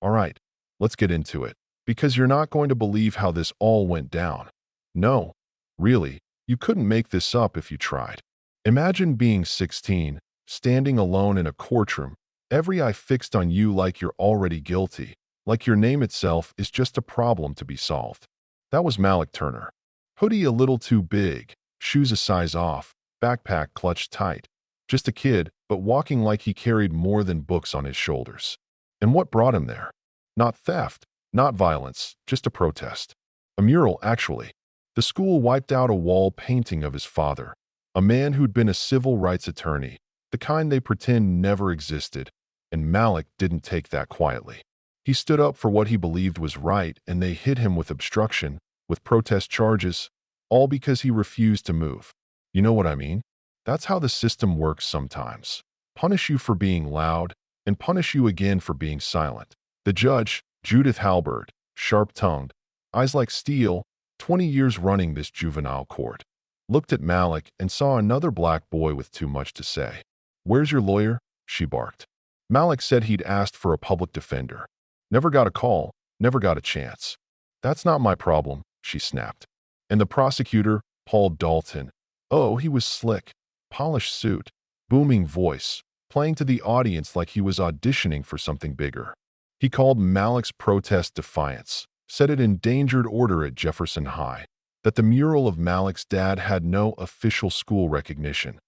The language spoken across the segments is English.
All right, let's get into it, because you're not going to believe how this all went down. No, really, you couldn't make this up if you tried. Imagine being 16, standing alone in a courtroom, every eye fixed on you like you're already guilty, like your name itself is just a problem to be solved. That was Malik Turner. Hoodie a little too big, shoes a size off, backpack clutched tight. Just a kid, but walking like he carried more than books on his shoulders. And what brought him there? Not theft, not violence, just a protest. A mural, actually. The school wiped out a wall painting of his father, a man who'd been a civil rights attorney, the kind they pretend never existed, and Malik didn't take that quietly. He stood up for what he believed was right, and they hit him with obstruction, with protest charges, all because he refused to move. You know what I mean? That's how the system works sometimes. Punish you for being loud, and punish you again for being silent. The judge, Judith Halbert, sharp-tongued, eyes like steel, 20 years running this juvenile court, looked at Malik and saw another black boy with too much to say. "Where's your lawyer?" she barked. Malik said he'd asked for a public defender. "Never got a call, never got a chance." "That's not my problem," she snapped. And the prosecutor, Paul Dalton. Oh, he was slick. Polished suit, booming voice, playing to the audience like he was auditioning for something bigger. He called Malik's protest defiance, said it endangered order at Jefferson High, that the mural of Malik's dad had no official school recognition,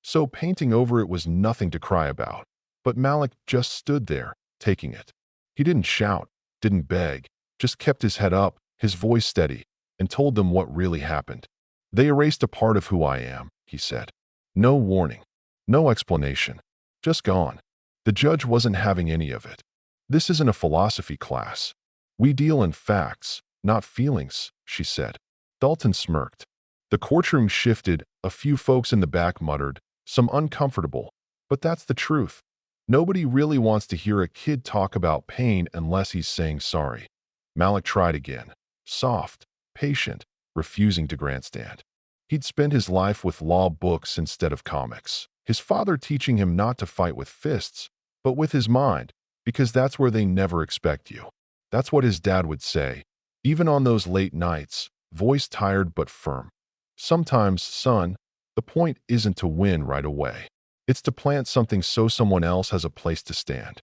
so painting over it was nothing to cry about. But Malik just stood there, taking it. He didn't shout, didn't beg, just kept his head up, his voice steady, and told them what really happened. "They erased a part of who I am," he said. No warning, no explanation, just gone. The judge wasn't having any of it. "This isn't a philosophy class. We deal in facts, not feelings," she said. Dalton smirked. The courtroom shifted, a few folks in the back muttered, some uncomfortable, but that's the truth. Nobody really wants to hear a kid talk about pain unless he's saying sorry. Malik tried again, soft, patient, refusing to grandstand. He'd spent his life with law books instead of comics, his father teaching him not to fight with fists, but with his mind, because that's where they never expect you. That's what his dad would say, even on those late nights, voice tired but firm. "Sometimes, son, the point isn't to win right away. It's to plant something so someone else has a place to stand."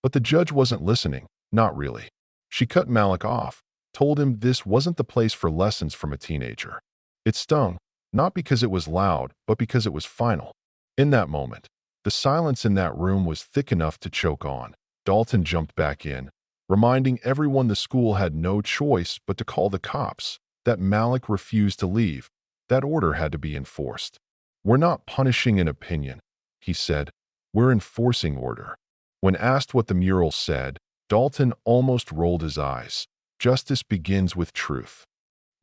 But the judge wasn't listening, not really. She cut Malik off, told him this wasn't the place for lessons from a teenager. It stung, not because it was loud, but because it was final. In that moment, the silence in that room was thick enough to choke on. Dalton jumped back in, reminding everyone the school had no choice but to call the cops, that Malik refused to leave. That order had to be enforced. "We're not punishing an opinion," he said. "We're enforcing order." When asked what the mural said, Dalton almost rolled his eyes. "Justice begins with truth."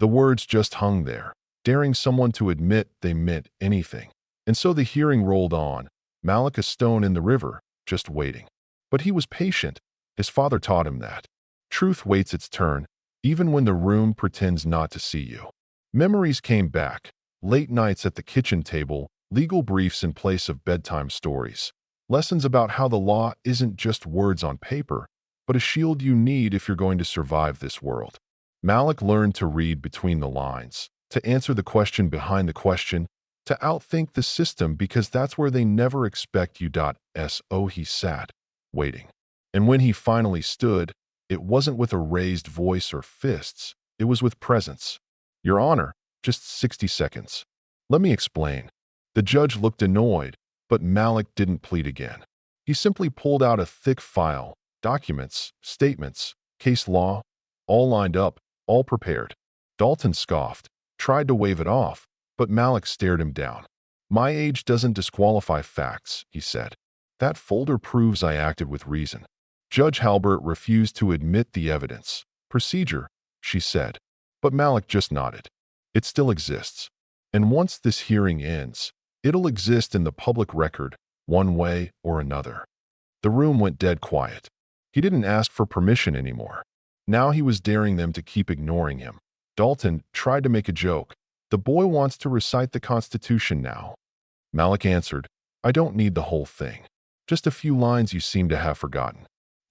The words just hung there, daring someone to admit they meant anything. And so the hearing rolled on, Malik a stone in the river, just waiting. But he was patient. His father taught him that. Truth waits its turn, even when the room pretends not to see you. Memories came back, late nights at the kitchen table, legal briefs in place of bedtime stories. Lessons about how the law isn't just words on paper, but a shield you need if you're going to survive this world. Malik learned to read between the lines, to answer the question behind the question, to outthink the system because that's where they never expect you. So he sat, waiting. And when he finally stood, it wasn't with a raised voice or fists, it was with presence. "Your Honor, just 60 seconds. Let me explain." The judge looked annoyed, but Malik didn't plead again. He simply pulled out a thick file, documents, statements, case law, all lined up, all prepared. Dalton scoffed, tried to wave it off, but Malik stared him down. "My age doesn't disqualify facts," he said. "That folder proves I acted with reason." Judge Halbert refused to admit the evidence. "Procedure," she said. But Malik just nodded. "It still exists. And once this hearing ends, it'll exist in the public record, one way or another." The room went dead quiet. He didn't ask for permission anymore. Now he was daring them to keep ignoring him. Dalton tried to make a joke. "The boy wants to recite the Constitution now." Malik answered, "I don't need the whole thing. Just a few lines you seem to have forgotten."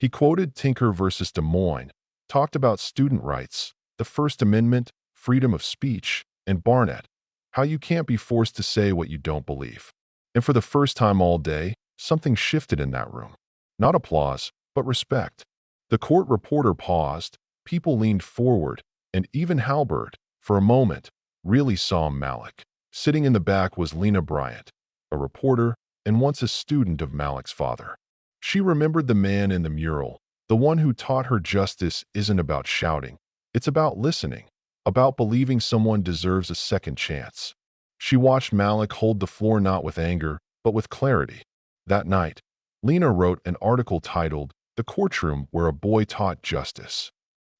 He quoted Tinker versus Des Moines, talked about student rights, the First Amendment, freedom of speech, and Barnett, how you can't be forced to say what you don't believe. And for the first time all day, something shifted in that room. Not applause, but respect. The court reporter paused, people leaned forward, and even Halbert, for a moment, really saw Malik. Sitting in the back was Lena Bryant, a reporter and once a student of Malik's father. She remembered the man in the mural, the one who taught her justice isn't about shouting, it's about listening, about believing someone deserves a second chance. She watched Malik hold the floor not with anger, but with clarity. That night, Lena wrote an article titled, "The Courtroom Where a Boy Taught Justice."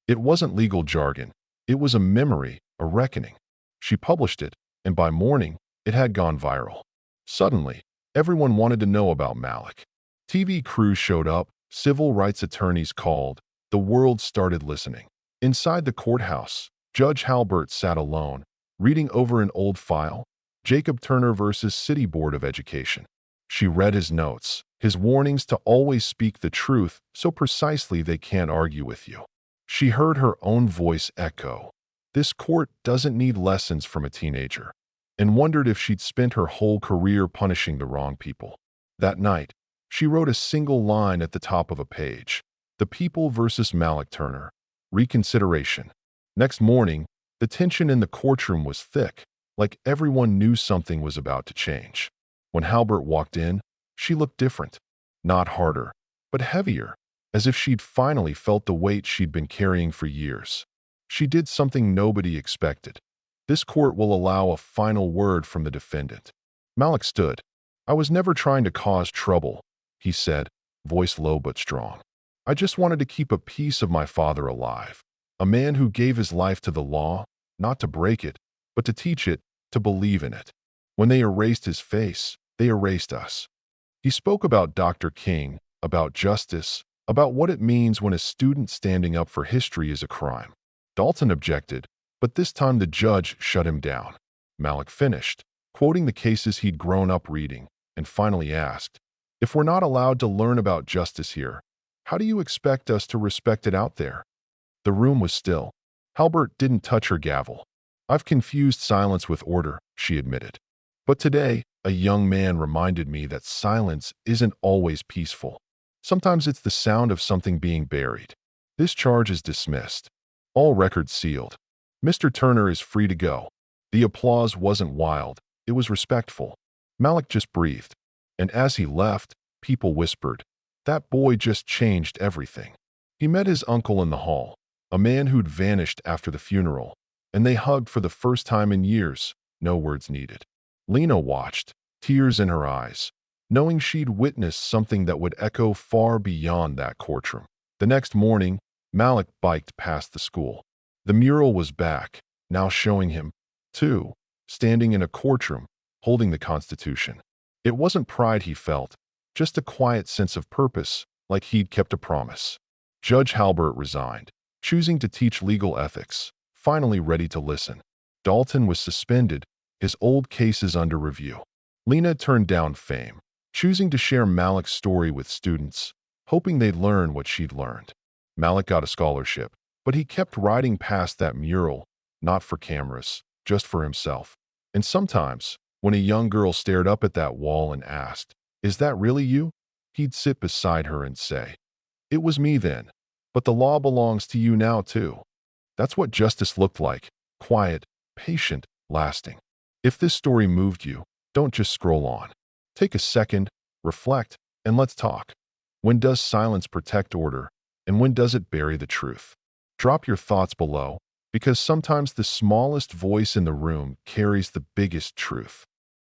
It wasn't legal jargon. It was a memory, a reckoning. She published it, and by morning, it had gone viral. Suddenly, everyone wanted to know about Malik. TV crews showed up, civil rights attorneys called, the world started listening. Inside the courthouse, Judge Halbert sat alone, reading over an old file, Jacob Turner versus City Board of Education. She read his notes, his warnings to always speak the truth so precisely they can't argue with you. She heard her own voice echo, "This court doesn't need lessons from a teenager," and wondered if she'd spent her whole career punishing the wrong people. That night, she wrote a single line at the top of a page, "The People versus Malik Turner. Reconsideration." Next morning, the tension in the courtroom was thick, like everyone knew something was about to change. When Halbert walked in, she looked different. Not harder, but heavier, as if she'd finally felt the weight she'd been carrying for years. She did something nobody expected. "This court will allow a final word from the defendant." Malik stood. "I was never trying to cause trouble," he said, voice low but strong. "I just wanted to keep a piece of my father alive. A man who gave his life to the law, not to break it, but to teach it, to believe in it. When they erased his face, they erased us." He spoke about Dr. King, about justice, about what it means when a student standing up for history is a crime. Dalton objected, but this time the judge shut him down. Malik finished, quoting the cases he'd grown up reading, and finally asked, "If we're not allowed to learn about justice here, how do you expect us to respect it out there?" The room was still. Halbert didn't touch her gavel. "I've confused silence with order," she admitted. "But today, a young man reminded me that silence isn't always peaceful. Sometimes it's the sound of something being buried. This charge is dismissed. All records sealed. Mr. Turner is free to go." The applause wasn't wild. It was respectful. Malik just breathed. And as he left, people whispered, "That boy just changed everything." He met his uncle in the hall, a man who'd vanished after the funeral, and they hugged for the first time in years, no words needed. Lena watched, tears in her eyes, knowing she'd witnessed something that would echo far beyond that courtroom. The next morning, Malik biked past the school. The mural was back, now showing him, too, standing in a courtroom, holding the Constitution. It wasn't pride he felt, just a quiet sense of purpose, like he'd kept a promise. Judge Halbert resigned, choosing to teach legal ethics, finally ready to listen. Dalton was suspended, his old cases under review. Lena turned down fame, choosing to share Malik's story with students, hoping they'd learn what she'd learned. Malik got a scholarship, but he kept riding past that mural, not for cameras, just for himself. And sometimes, when a young girl stared up at that wall and asked, "Is that really you?" he'd sit beside her and say, "It was me then, but the law belongs to you now too." That's what justice looked like, quiet, patient, lasting. If this story moved you, don't just scroll on. Take a second, reflect, and let's talk. When does silence protect order, and when does it bury the truth? Drop your thoughts below, because sometimes the smallest voice in the room carries the biggest truth.